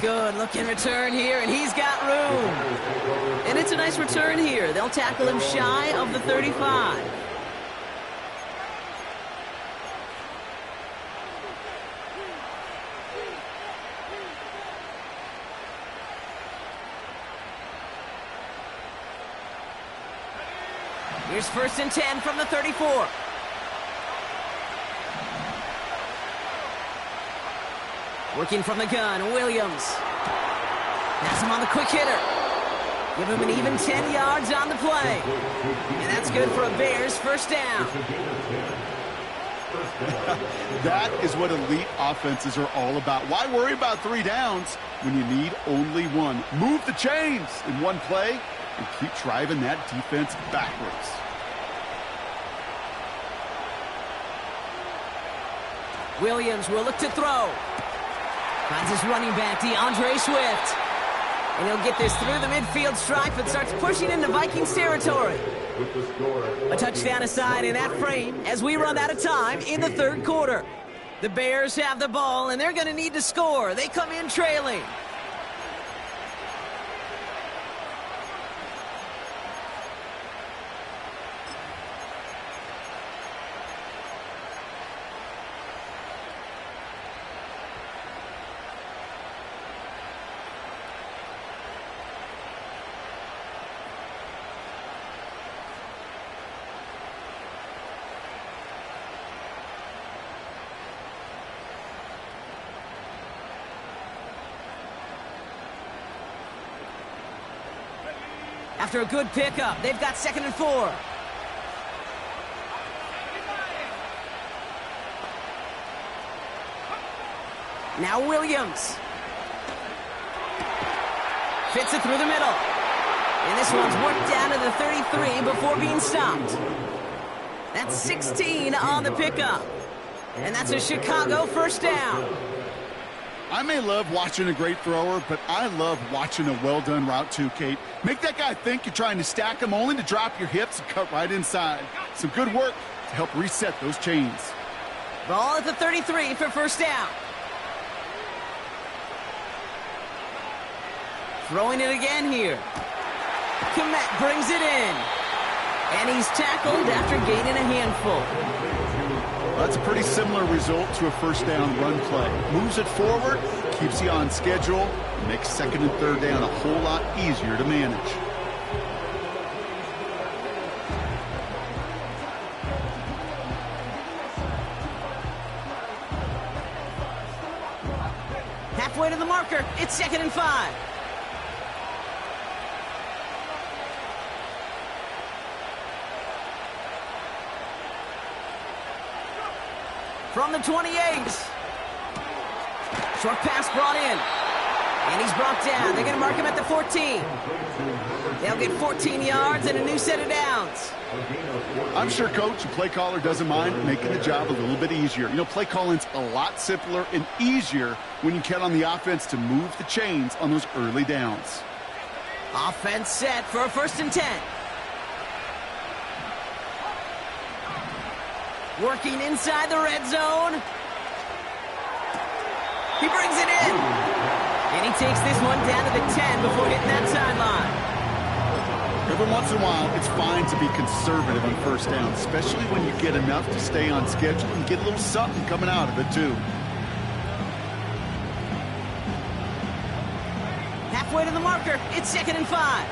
Good looking return here, and he's got room. And it's a nice return here. They'll tackle him shy of the 35. Here's 1st and 10 from the 34. Working from the gun, Williams. Pass him on the quick hitter. Give him an even 10 yards on the play. And that's good for a Bears 1st down. That is what elite offenses are all about. Why worry about 3 downs when you need only 1? Move the chains in one play and keep driving that defense backwards. Williams will look to throw. Finds his running back, DeAndre Swift. And he'll get this through the midfield stripe and starts pushing into Vikings territory. A touchdown aside in that frame as we run out of time in the 3rd quarter. The Bears have the ball, and they're going to need to score. They come in trailing. After a good pickup, they've got 2nd and 4. Now Williams. Fits it through the middle. And this one's worked down to the 33 before being stopped. That's 16 on the pickup. And that's a Chicago 1st down. I may love watching a great thrower, but I love watching a well-done route too, Kate. Make that guy think you're trying to stack him only to drop your hips and cut right inside. Some good work to help reset those chains. Ball at the 33 for 1st down. Throwing it again here. Kmet brings it in. And he's tackled after gaining a handful. That's a pretty similar result to a 1st down run play. Moves it forward, keeps you on schedule, and makes 2nd and 3rd down a whole lot easier to manage. Halfway to the marker, it's 2nd and 5. From the 28. Short pass brought in. And he's brought down. They're going to mark him at the 14. They'll get 14 yards and a new set of downs. I'm sure coach and play caller doesn't mind making the job a little bit easier. You know, play calling's a lot simpler and easier when you count on the offense to move the chains on those early downs. Offense set for a 1st and 10. Working inside the red zone. He brings it in. And he takes this one down to the 10 before hitting that sideline. Every once in a while, it's fine to be conservative on 1st down, especially when you get enough to stay on schedule and get a little something coming out of it, too. Halfway to the marker, it's 2nd and 5.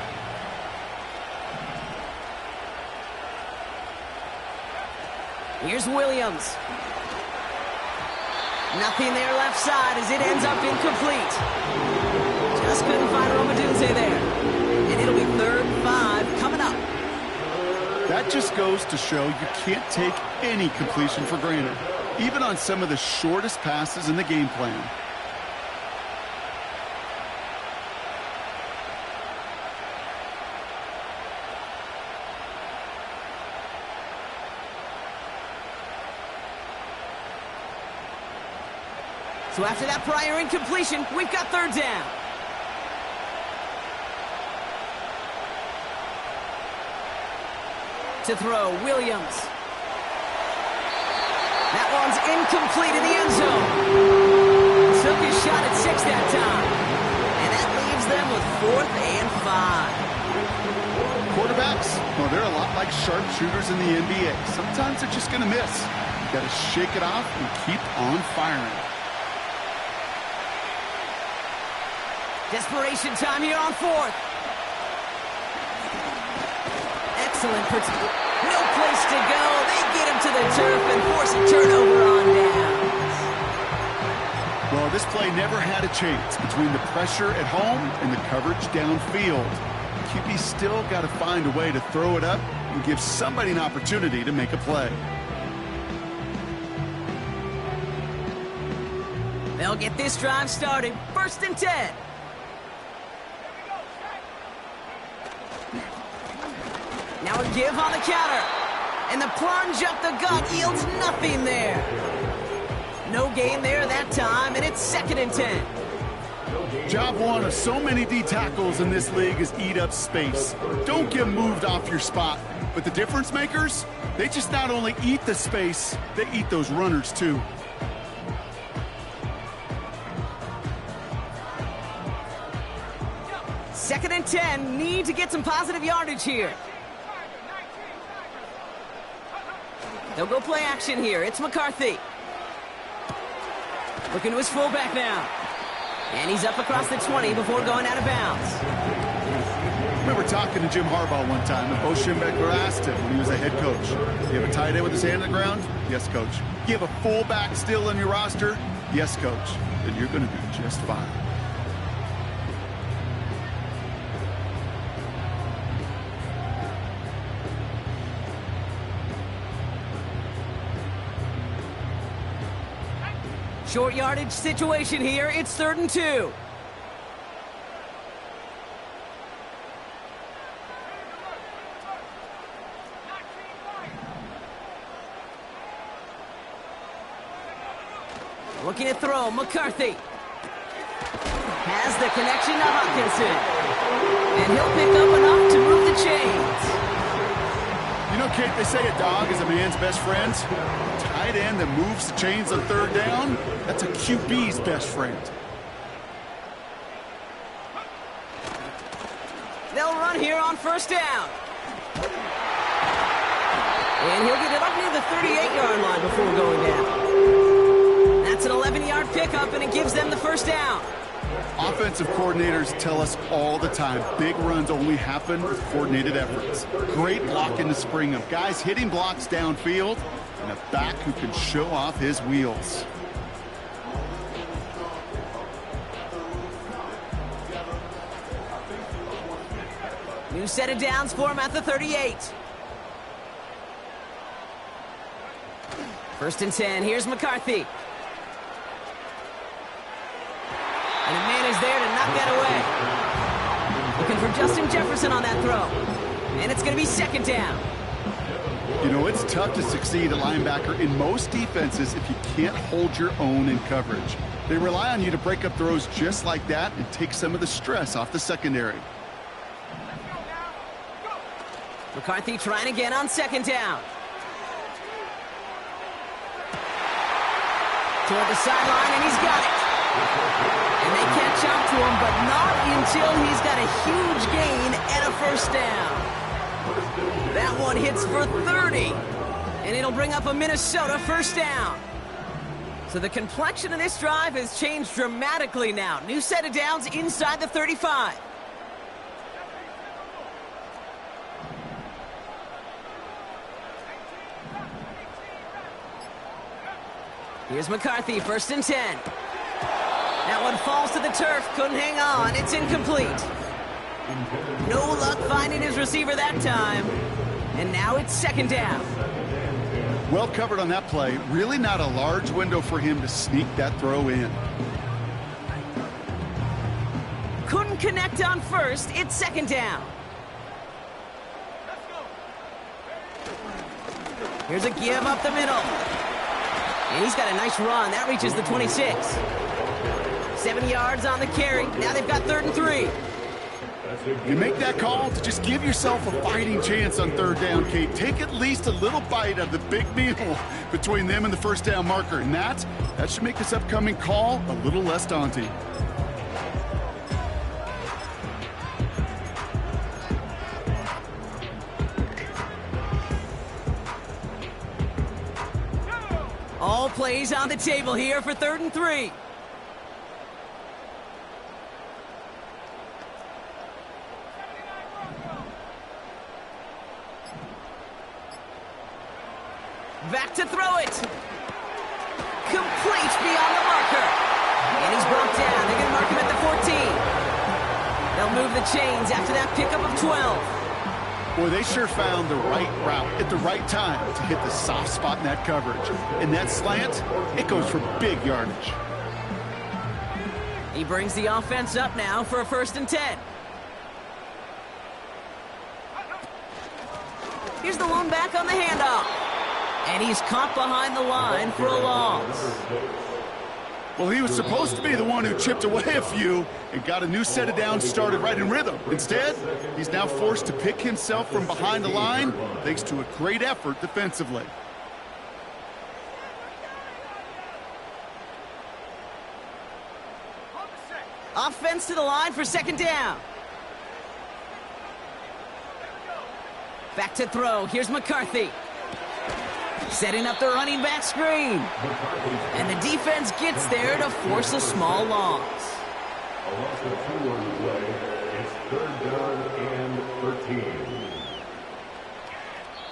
Here's Williams. Nothing there left side as it ends up incomplete. Just couldn't find Romadunze there. And it'll be 3rd and 5 coming up. That just goes to show you can't take any completion for granted, even on some of the shortest passes in the game plan. So after that prior incompletion, we've got 3rd down. To throw, Williams. That one's incomplete in the end zone. Took his shot at 6 that time. And that leaves them with 4th and 5. Quarterbacks, well, they're a lot like sharpshooters in the NBA. Sometimes they're just going to miss. You got to shake it off and keep on firing. Desperation time here on 4th. Excellent protection. No place to go. They get him to the turf and force a turnover on downs. Well, this play never had a chance between the pressure at home and the coverage downfield. QB still got to find a way to throw it up and give somebody an opportunity to make a play. They'll get this drive started. 1st and 10. Now a give on the counter. And the plunge up the gut yields nothing there. No gain there that time, and it's 2nd and 10. Job one of so many D tackles in this league is eat up space. Don't get moved off your spot. But the difference makers, they just not only eat the space, they eat those runners too. Second and 10, need to get some positive yardage here. They'll go play action here. It's McCarthy. Looking to his fullback now. And he's up across the 20 before going out of bounds. I remember talking to Jim Harbaugh one time, and Bo Schembechler asked him when he was a head coach, you have a tight end with his hand on the ground? Yes, coach. You have a fullback still on your roster? Yes, coach. Then you're going to do just fine. Short yardage situation here. It's 3rd and 2. Looking to throw, McCarthy. Has the connection to Hawkinson. And he'll pick up enough to move the chains. You know, Kate, they say a dog is a man's best friend. Tight end that moves the chains on 3rd down, that's a QB's best friend. They'll run here on 1st down. And he'll get it up near the 38-yard line before going down. That's an 11-yard pickup, and it gives them the 1st down. Offensive coordinators tell us all the time, big runs only happen with coordinated efforts. Great block in the spring of guys hitting blocks downfield, and a back who can show off his wheels. New set of downs for him at the 38. 1st and 10. Here's McCarthy. And a man is there to knock that away. Looking for Justin Jefferson on that throw. And it's going to be second down. You know, it's tough to succeed at linebacker in most defenses if you can't hold your own in coverage. They rely on you to break up throws just like that and take some of the stress off the secondary. McCarthy trying again on second down. Toward the sideline, and he's got it. And they catch up to him, but not until he's got a huge gain and a first down. That one hits for 30, and it'll bring up a Minnesota first down. So the complexion of this drive has changed dramatically now. New set of downs inside the 35. Here's McCarthy, first and 10. That one falls to the turf, couldn't hang on, it's incomplete. No luck finding his receiver that time. And now it's second down. Well covered on that play. Really not a large window for him to sneak that throw in. Couldn't connect on first, it's second down. Here's a give up the middle. And he's got a nice run. That reaches the 26. 7 yards on the carry. Now they've got 3rd and 3. You make that call to just give yourself a fighting chance on third down, Kate. Take at least a little bite of the big meal between them and the first down marker. And that should make this upcoming call a little less daunting. All plays on the table here for 3rd and 3. Back to throw it. Complete beyond the marker. And he's brought down. They're going to mark him at the 14. They'll move the chains after that pickup of 12. Boy, they sure found the right route at the right time to hit the soft spot in that coverage. And that slant, it goes for big yardage. He brings the offense up now for a 1st and 10. Here's the one back on the handoff. And he's caught behind the line for a loss. Well, he was supposed to be the one who chipped away a few and got a new set of downs started right in rhythm. Instead, he's now forced to pick himself from behind the line thanks to a great effort defensively. Offense to the line for second down. Back to throw. Here's McCarthy. Setting up the running back screen. And the defense gets there to force a small loss. A loss of 2 on the play. It's 3rd down and 13.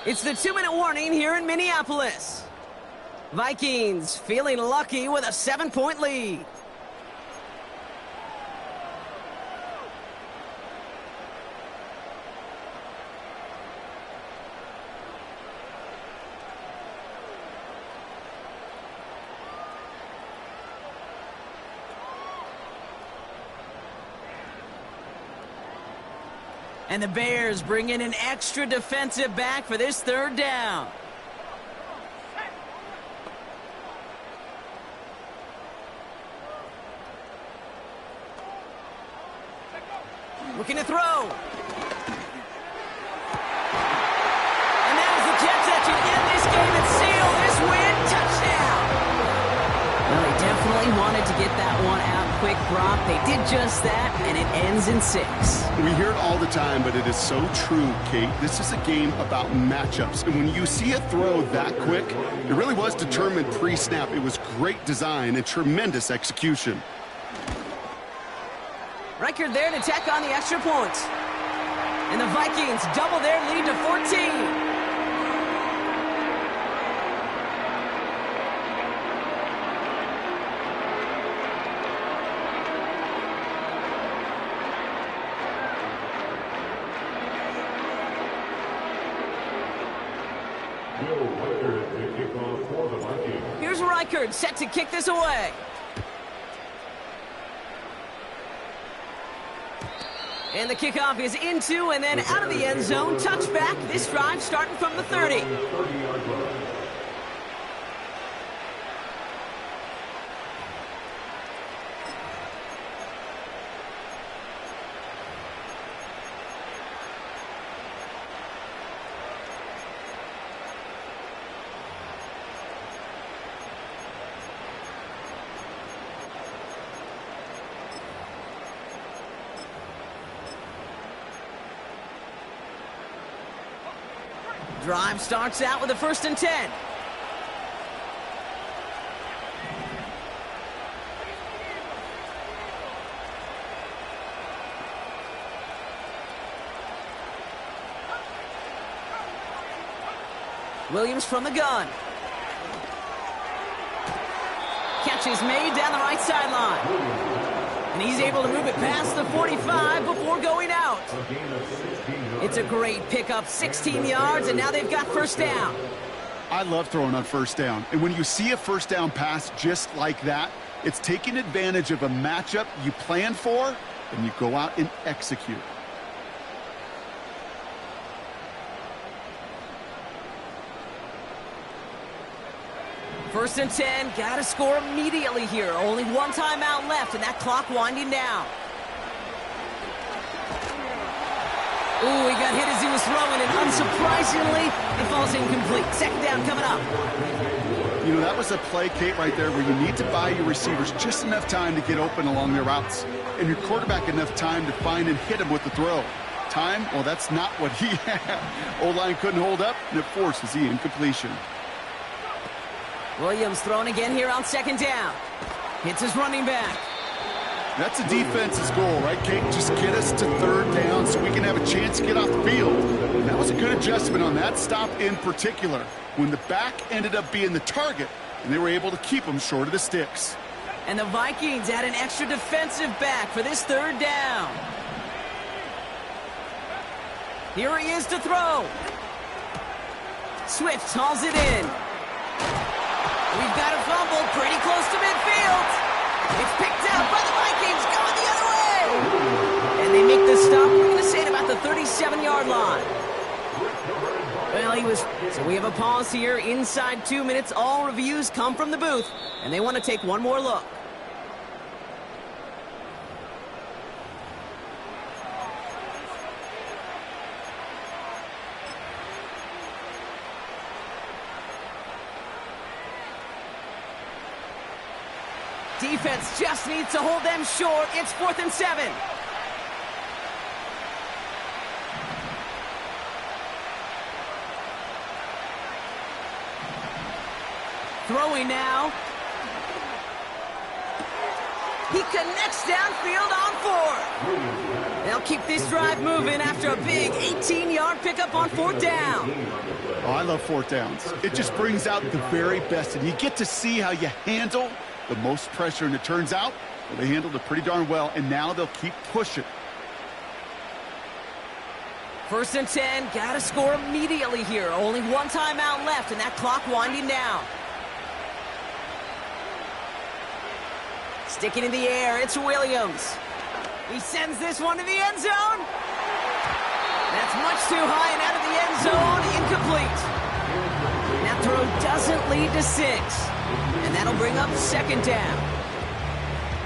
It's the 2-minute warning here in Minneapolis. Vikings feeling lucky with a 7-point lead. And the Bears bring in an extra defensive back for this 3rd down. Looking to throw. And that is the Jets that should end this game and seal this win. Touchdown. Well, they definitely wanted to get that one out quick, Brock. They did just that, and it ends in 6. We hear it all the time, but it is so true, Kate. This is a game about matchups. And when you see a throw that quick, it really was determined pre-snap. It was great design and tremendous execution. Reichard there to tack on the extra point. And the Vikings double their lead to 14. Here's Reichard set to kick this away. And the kickoff is into and then out of the end zone. Touchback. This drive starting from the 30. 30-yard line. Drive starts out with a 1st and 10. Williams from the gun. Catch is made down the right sideline. And he's able to move it past the 45 before going out. A gain of 16 yards. It's a great pickup, 16 yards, and now they've got 1st down. I love throwing on 1st down. And when you see a 1st down pass just like that, it's taking advantage of a matchup you plan for, and you go out and execute. First and 10, gotta score immediately here. Only one timeout left, and that clock winding down. Ooh, he got hit as he was throwing, and unsurprisingly, it falls incomplete. 2nd down coming up. You know, that was a play, Kate, right there where you need to buy your receivers just enough time to get open along their routes, and your quarterback enough time to find and hit him with the throw. Time, well, that's not what he had. O-line couldn't hold up, and it forces the incompletion. Williams throwing again here on 2nd down. Hits his running back. That's a defense's goal, right, Kate? Just get us to 3rd down so we can have a chance to get off the field. And that was a good adjustment on that stop in particular, when the back ended up being the target, and they were able to keep him short of the sticks. And the Vikings add an extra defensive back for this 3rd down. Here he is to throw. Swift hauls it in. We've got a fumble pretty close to midfield. It's picked out by the Vikings going the other way. And they make the stop. We're going to say at about the 37-yard line. Well, so we have a pause here. Inside 2 minutes, all reviews come from the booth. And they want to take one more look. Defense just needs to hold them short. It's 4th and 7. Throwing now. He connects downfield on 4. They'll keep this drive moving after a big 18-yard pickup on 4th down. Oh, I love 4th downs. It just brings out the very best, and you get to see how you handle the most pressure, and it turns out well, they handled it pretty darn well, and now they'll keep pushing. 1st and 10, gotta score immediately here. Only one timeout left, and that clock winding down. Sticking in the air, it's Williams. He sends this one to the end zone. That's much too high and out of the end zone, incomplete. That throw doesn't lead to 6. And that'll bring up 2nd down.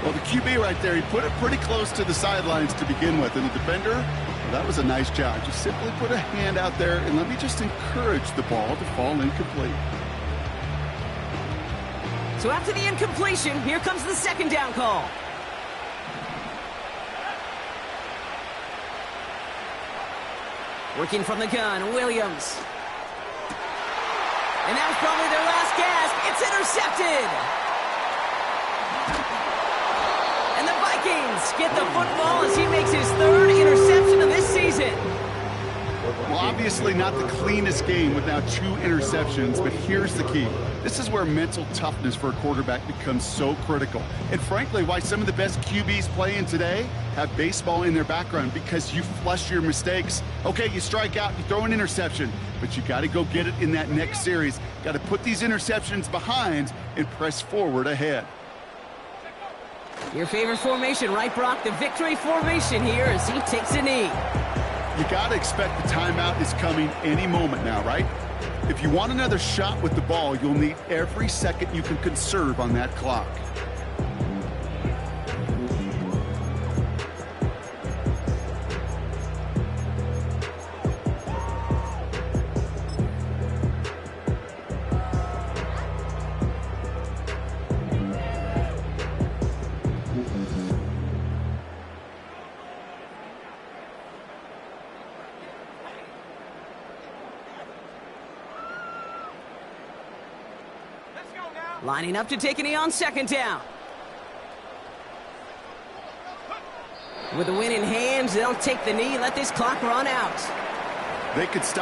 Well, the QB right there, he put it pretty close to the sidelines to begin with. And the defender, well, that was a nice job. Just simply put a hand out there and let me just encourage the ball to fall incomplete. So after the incompletion, here comes the 2nd down call. Working from the gun, Williams. And that was probably their last gasp. It's intercepted. And the Vikings get the football as he makes his 3rd interception of this season. Well, obviously not the cleanest game with now 2 interceptions, but here's the key. This is where mental toughness for a quarterback becomes so critical. And frankly, why some of the best QBs playing today have baseball in their background, because you flush your mistakes. Okay, you strike out, you throw an interception, but you got to go get it in that next series. Got to put these interceptions behind and press forward ahead. Your favorite formation, right, Brock? The victory formation here as he takes a knee. You got to expect the timeout is coming any moment now, right? If you want another shot with the ball, you'll need every second you can conserve on that clock. Lining up to take a knee on second down. With the win in hand, they'll take the knee, let this clock run out. They could stop